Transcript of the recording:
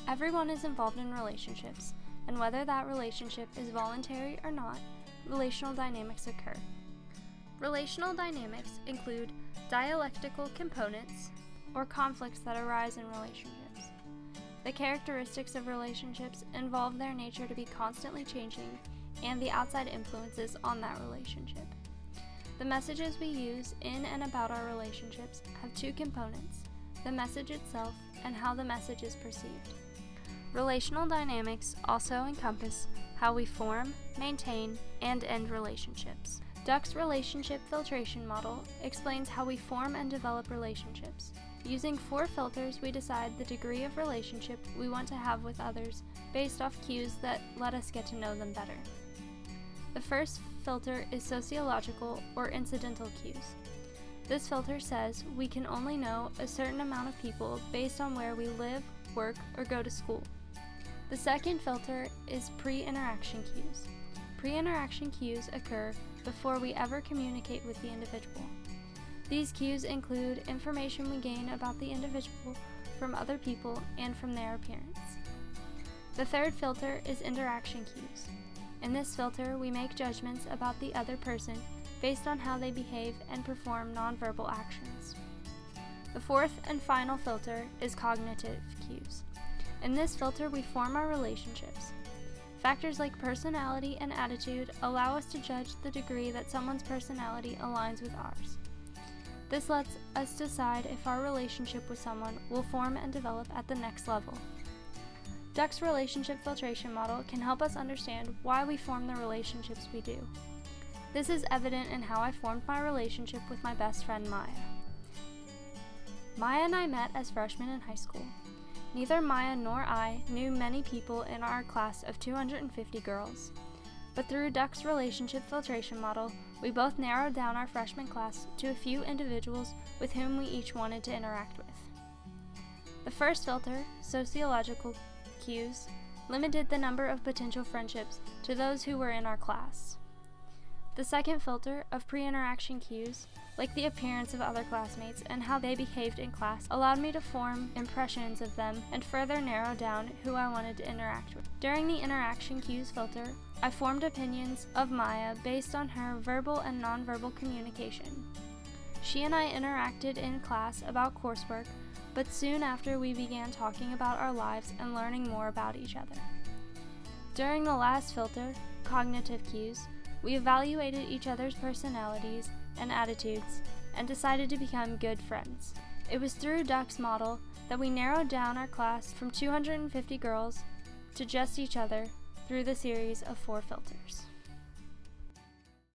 Everyone is involved in relationships, and whether that relationship is voluntary or not, relational dynamics occur. Relational dynamics include dialectical components, or conflicts that arise in relationships. The characteristics of relationships involve their nature to be constantly changing and the outside influences on that relationship. The messages we use in and about our relationships have two components: the message itself and how the message is perceived. Relational dynamics also encompass how we form, maintain, and end relationships. Duck's relationship filtration model explains how we form and develop relationships. Using 4 filters, we decide the degree of relationship we want to have with others based off cues that let us get to know them better. The first filter is sociological or incidental cues. This filter says we can only know a certain amount of people based on where we live, work, or go to school. The second filter is pre-interaction cues. Pre-interaction cues occur before we ever communicate with the individual. These cues include information we gain about the individual from other people and from their appearance. The third filter is interaction cues. In this filter, we make judgments about the other person based on how they behave and perform nonverbal actions. The fourth and final filter is cognitive cues. In this filter, we form our relationships. Factors like personality and attitude allow us to judge the degree that someone's personality aligns with ours. This lets us decide if our relationship with someone will form and develop at the next level. Duck's relationship filtration model can help us understand why we form the relationships we do. This is evident in how I formed my relationship with my best friend Maya. Maya and I met as freshmen in high school. Neither Maya nor I knew many people in our class of 250 girls. But through Duck's relationship filtration model, we both narrowed down our freshman class to a few individuals with whom we each wanted to interact with. The first filter, sociological cues, limited the number of potential friendships to those who were in our class. The second filter, of pre-interaction cues, like the appearance of other classmates and how they behaved in class, allowed me to form impressions of them and further narrow down who I wanted to interact with. During the interaction cues filter, I formed opinions of Maya based on her verbal and nonverbal communication. She and I interacted in class about coursework, but soon after we began talking about our lives and learning more about each other. During the last filter, cognitive cues, we evaluated each other's personalities and attitudes and decided to become good friends. It was through Duck's model that we narrowed down our class from 250 girls to just each other through the series of 4 filters.